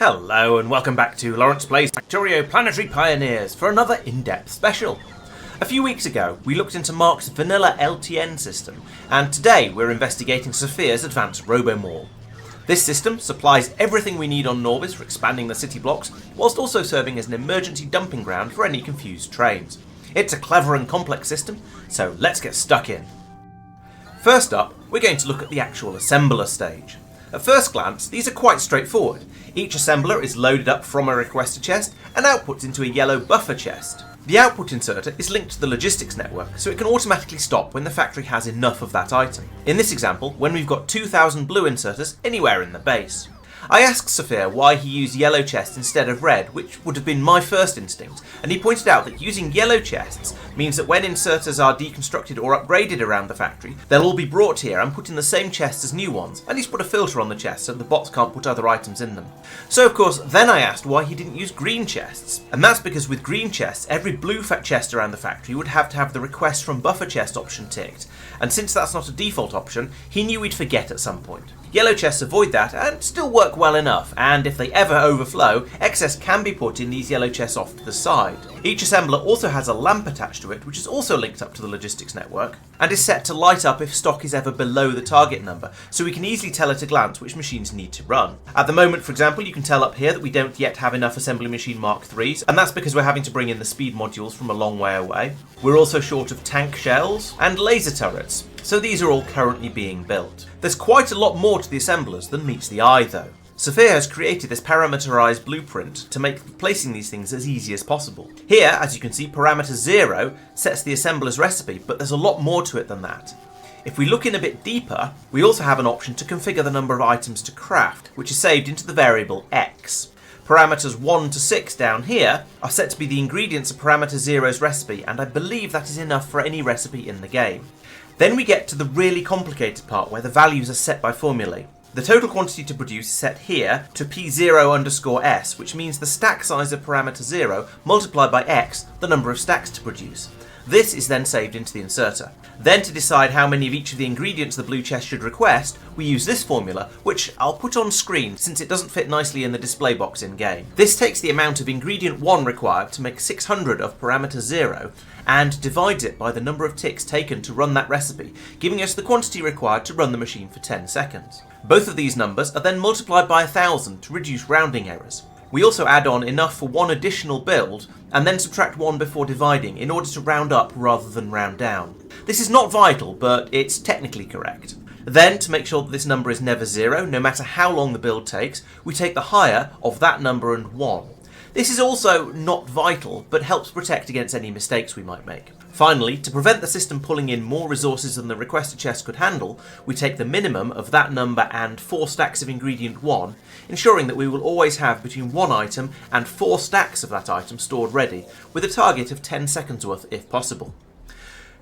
Hello and welcome back to Laurence Plays Factorio Planetary Pioneers for another in-depth special. A few weeks ago we looked into Mark's vanilla LTN system, and today we're investigating Safir's advanced Robomall. This system supplies everything we need on Norbis for expanding the city blocks, whilst also serving as an emergency dumping ground for any confused trains. It's a clever and complex system, so let's get stuck in. First up, we're going to look at the actual assembler stage. At first glance, these are quite straightforward. Each assembler is loaded up from a requester chest and outputs into a yellow buffer chest. The output inserter is linked to the logistics network, so it can automatically stop when the factory has enough of that item. In this example, when we've got 2,000 blue inserters anywhere in the base. I asked Safir why he used yellow chests instead of red, which would have been my first instinct, and he pointed out that using yellow chests means that when inserters are deconstructed or upgraded around the factory, they'll all be brought here and put in the same chest as new ones, and he's put a filter on the chest so the bots can't put other items in them. So of course, then I asked why he didn't use green chests, and that's because with green chests, every blue chest around the factory would have to have the request from buffer chest option ticked, and since that's not a default option, he knew we'd forget at some point. Yellow chests avoid that and still work well enough, and if they ever overflow, excess can be put in these yellow chests off to the side. Each assembler also has a lamp attached to it, which is also linked up to the logistics network, and is set to light up if stock is ever below the target number, so we can easily tell at a glance which machines need to run. At the moment, for example, you can tell up here that we don't yet have enough assembly machine Mark IIIs, and that's because we're having to bring in the speed modules from a long way away. We're also short of tank shells and laser turrets, so these are all currently being built. There's quite a lot more to the assemblers than meets the eye though. Safir has created this parameterized blueprint to make placing these things as easy as possible. Here, as you can see, parameter 0 sets the assembler's recipe, but there's a lot more to it than that. If we look in a bit deeper, we also have an option to configure the number of items to craft, which is saved into the variable X. Parameters 1 to 6 down here are set to be the ingredients of parameter 0's recipe, and I believe that is enough for any recipe in the game. Then we get to the really complicated part where the values are set by formulae. The total quantity to produce is set here to P0_S, which means the stack size of parameter 0 multiplied by X, the number of stacks to produce. This is then saved into the inserter. Then to decide how many of each of the ingredients the blue chest should request, we use this formula, which I'll put on screen since it doesn't fit nicely in the display box in game. This takes the amount of ingredient 1 required to make 600 of parameter 0 and divides it by the number of ticks taken to run that recipe, giving us the quantity required to run the machine for 10 seconds. Both of these numbers are then multiplied by 1,000 to reduce rounding errors. We also add on enough for one additional build, and then subtract 1 before dividing in order to round up rather than round down. This is not vital, but it's technically correct. Then, to make sure that this number is never 0, no matter how long the build takes, we take the higher of that number and 1. This is also not vital, but helps protect against any mistakes we might make. Finally, to prevent the system pulling in more resources than the requester chest could handle, we take the minimum of that number and 4 stacks of ingredient 1, ensuring that we will always have between 1 item and 4 stacks of that item stored ready, with a target of 10 seconds worth if possible.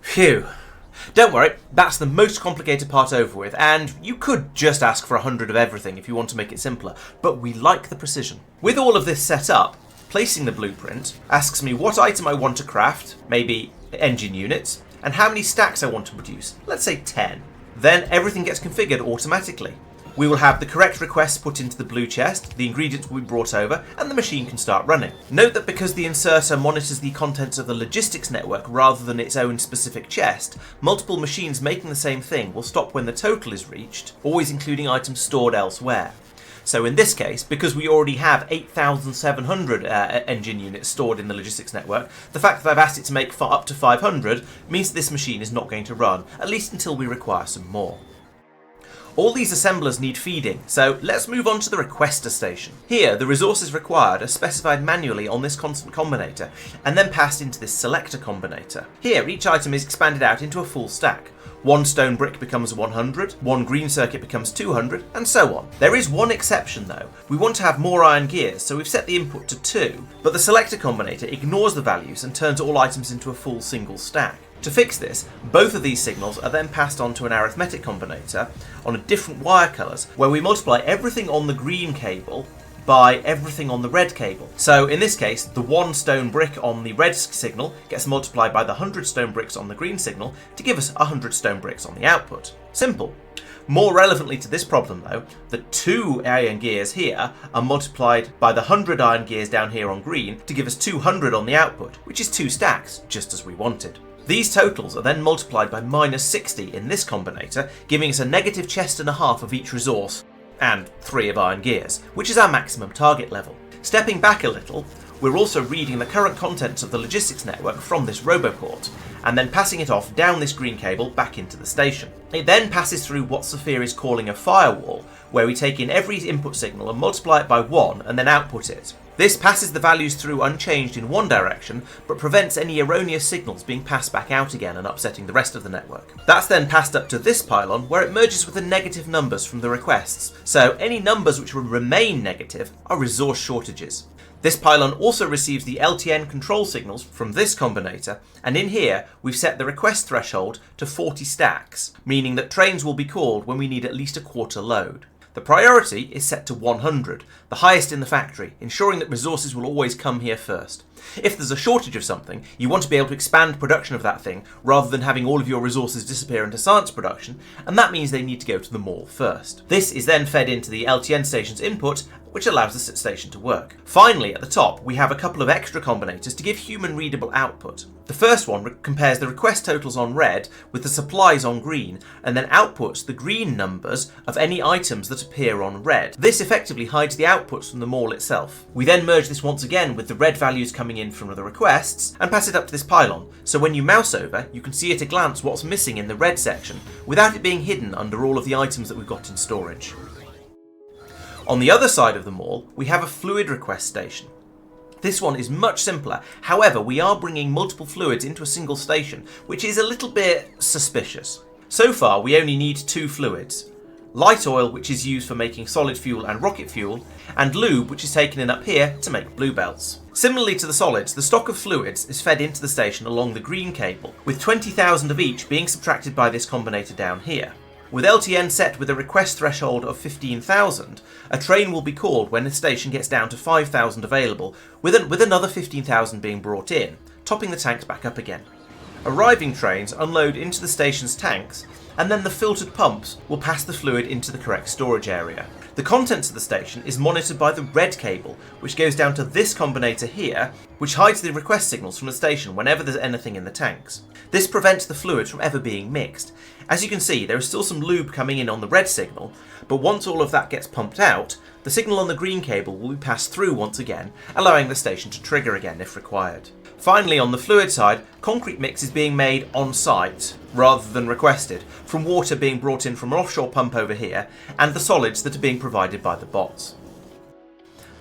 Phew. Don't worry, that's the most complicated part over with, and you could just ask for 100 of everything if you want to make it simpler, but we like the precision. With all of this set up, placing the blueprint asks me what item I want to craft, maybe engine units, and how many stacks I want to produce, let's say 10. Then everything gets configured automatically. We will have the correct requests put into the blue chest, the ingredients will be brought over, and the machine can start running. Note that because the inserter monitors the contents of the logistics network rather than its own specific chest, multiple machines making the same thing will stop when the total is reached, always including items stored elsewhere. So in this case, because we already have 8,700 engine units stored in the logistics network, the fact that I've asked it to make up to 500 means that this machine is not going to run, at least until we require some more. All these assemblers need feeding, so let's move on to the requester station. Here, the resources required are specified manually on this constant combinator, and then passed into this selector combinator. Here, each item is expanded out into a full stack. 1 stone brick becomes 100, 1 green circuit becomes 200, and so on. There is one exception though. We want to have more iron gears, so we've set the input to 2, but the selector combinator ignores the values and turns all items into a full single stack. To fix this, both of these signals are then passed on to an arithmetic combinator on different wire colours, where we multiply everything on the green cable by everything on the red cable. So in this case, the 1 stone brick on the red signal gets multiplied by the 100 stone bricks on the green signal to give us 100 stone bricks on the output. Simple. More relevantly to this problem though, the 2 iron gears here are multiplied by the 100 iron gears down here on green to give us 200 on the output, which is 2 stacks, just as we wanted. These totals are then multiplied by minus 60 in this combinator, giving us a negative chest and a half of each resource, and 3 of iron gears, which is our maximum target level. Stepping back a little, we're also reading the current contents of the logistics network from this Roboport, and then passing it off down this green cable back into the station. It then passes through what Safir is calling a firewall, where we take in every input signal and multiply it by 1 and then output it. This passes the values through unchanged in one direction, but prevents any erroneous signals being passed back out again and upsetting the rest of the network. That's then passed up to this pylon, where it merges with the negative numbers from the requests, so any numbers which will remain negative are resource shortages. This pylon also receives the LTN control signals from this combinator, and in here we've set the request threshold to 40 stacks, meaning that trains will be called when we need at least a quarter load. The priority is set to 100, the highest in the factory, ensuring that resources will always come here first. If there's a shortage of something, you want to be able to expand production of that thing rather than having all of your resources disappear into science production, and that means they need to go to the mall first. This is then fed into the LTN station's input, which allows the station to work. Finally, at the top, we have a couple of extra combinators to give human-readable output. The first one compares the request totals on red with the supplies on green, and then outputs the green numbers of any items that appear on red. This effectively hides the outputs from the mall itself. We then merge this once again with the red values coming in from the requests, and pass it up to this pylon, so when you mouse over, you can see at a glance what's missing in the red section, without it being hidden under all of the items that we've got in storage. On the other side of the mall, we have a fluid request station. This one is much simpler, however we are bringing multiple fluids into a single station, which is a little bit suspicious. So far we only need 2 fluids. Light oil, which is used for making solid fuel and rocket fuel, and lube, which is taken in up here to make blue belts. Similarly to the solids, the stock of fluids is fed into the station along the green cable, with 20,000 of each being subtracted by this combinator down here. With LTN set with a request threshold of 15,000, a train will be called when the station gets down to 5,000 available, with another 15,000 being brought in, topping the tanks back up again. Arriving trains unload into the station's tanks, and then the filtered pumps will pass the fluid into the correct storage area. The contents of the station is monitored by the red cable, which goes down to this combinator here, which hides the request signals from the station whenever there's anything in the tanks. This prevents the fluids from ever being mixed. As you can see, there is still some lube coming in on the red signal, but once all of that gets pumped out, the signal on the green cable will be passed through once again, allowing the station to trigger again if required. Finally, on the fluid side, concrete mix is being made on site rather than requested, from water being brought in from an offshore pump over here, and the solids that are being provided by the bots.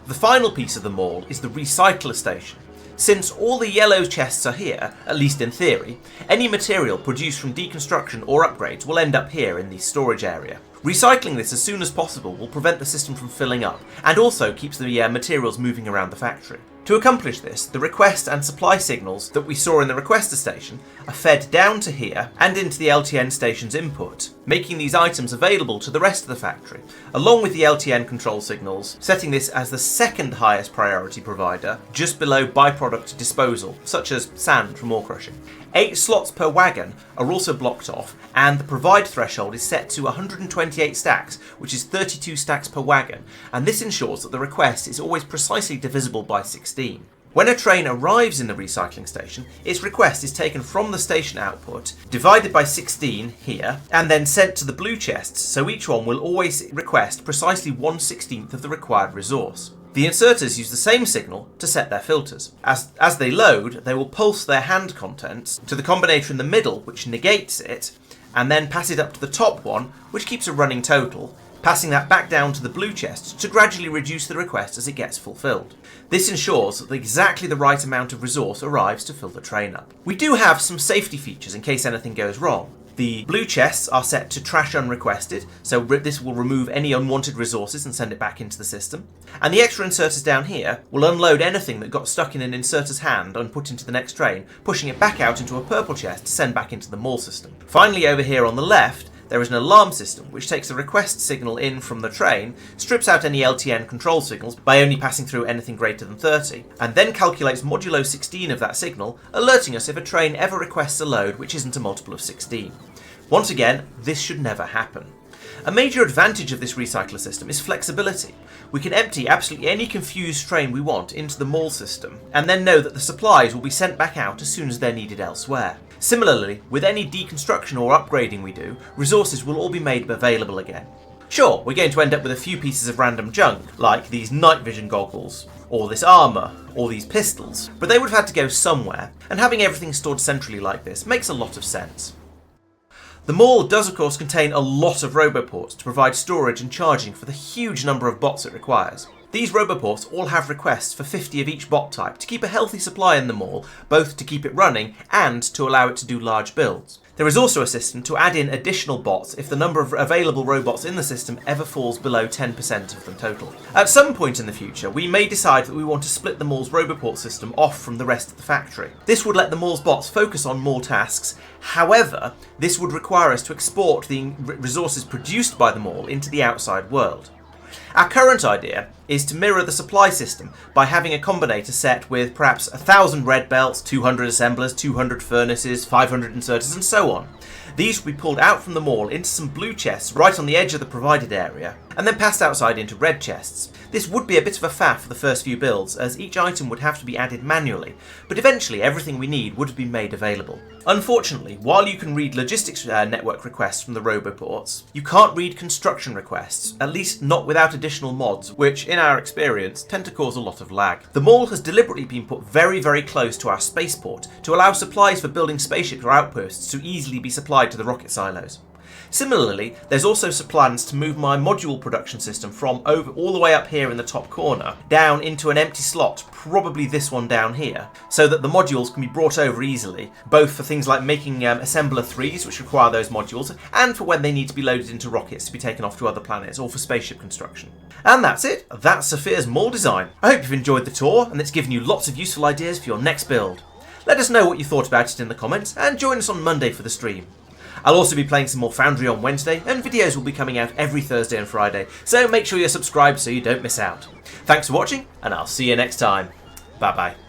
The final piece of the mall is the recycler station. Since all the yellow chests are here, at least in theory, any material produced from deconstruction or upgrades will end up here in the storage area. Recycling this as soon as possible will prevent the system from filling up, and also keeps the materials moving around the factory. To accomplish this, the request and supply signals that we saw in the requester station are fed down to here and into the LTN station's input, making these items available to the rest of the factory, along with the LTN control signals, setting this as the second highest priority provider, just below byproduct disposal, such as sand from ore crushing. 8 slots per wagon are also blocked off, and the provide threshold is set to 128 stacks, which is 32 stacks per wagon, and this ensures that the request is always precisely divisible by 16. When a train arrives in the recycling station, its request is taken from the station output, divided by 16 here, and then sent to the blue chests, so each one will always request precisely 1/16 of the required resource. The inserters use the same signal to set their filters. As they load, they will pulse their hand contents to the combinator in the middle, which negates it, and then pass it up to the top one, which keeps a running total, passing that back down to the blue chest to gradually reduce the request as it gets fulfilled. This ensures that exactly the right amount of resource arrives to fill the train up. We do have some safety features in case anything goes wrong. The blue chests are set to trash unrequested, so this will remove any unwanted resources and send it back into the system. And the extra inserters down here will unload anything that got stuck in an inserter's hand and put into the next train, pushing it back out into a purple chest to send back into the mall system. Finally, over here on the left, there is an alarm system which takes the request signal in from the train, strips out any LTN control signals by only passing through anything greater than 30, and then calculates modulo 16 of that signal, alerting us if a train ever requests a load which isn't a multiple of 16. Once again, this should never happen. A major advantage of this recycler system is flexibility. We can empty absolutely any confused train we want into the mall system, and then know that the supplies will be sent back out as soon as they're needed elsewhere. Similarly, with any deconstruction or upgrading we do, resources will all be made available again. Sure, we're going to end up with a few pieces of random junk, like these night vision goggles, or this armour, or these pistols, but they would have had to go somewhere, and having everything stored centrally like this makes a lot of sense. The mall does of course contain a lot of Roboports to provide storage and charging for the huge number of bots it requires. These Roboports all have requests for 50 of each bot type to keep a healthy supply in the mall, both to keep it running and to allow it to do large builds. There is also a system to add in additional bots if the number of available robots in the system ever falls below 10% of the total. At some point in the future, we may decide that we want to split the mall's Roboport system off from the rest of the factory. This would let the mall's bots focus on mall tasks. However, this would require us to export the resources produced by the mall into the outside world. Our current idea is to mirror the supply system by having a combinator set with perhaps 1,000 red belts, 200 assemblers, 200 furnaces, 500 inserters and so on. These will be pulled out from the mall into some blue chests right on the edge of the provided area, and then passed outside into red chests. This would be a bit of a faff for the first few builds, as each item would have to be added manually, but eventually everything we need would have been made available. Unfortunately, while you can read logistics network requests from the Roboports, you can't read construction requests, at least not without additional mods, which, in our experience, tend to cause a lot of lag. The mall has deliberately been put very, very close to our spaceport to allow supplies for building spaceships or outposts to easily be supplied to the rocket silos. Similarly, there's also plans to move my module production system from over all the way up here in the top corner down into an empty slot, probably this one down here, so that the modules can be brought over easily, both for things like making assembler 3s, which require those modules, and for when they need to be loaded into rockets to be taken off to other planets, or for spaceship construction. And that's it. That's Safir's mall design. I hope you've enjoyed the tour, and it's given you lots of useful ideas for your next build. Let us know what you thought about it in the comments, and join us on Monday for the stream. I'll also be playing some more Foundry on Wednesday, and videos will be coming out every Thursday and Friday, so make sure you're subscribed so you don't miss out. Thanks for watching, and I'll see you next time. Bye bye.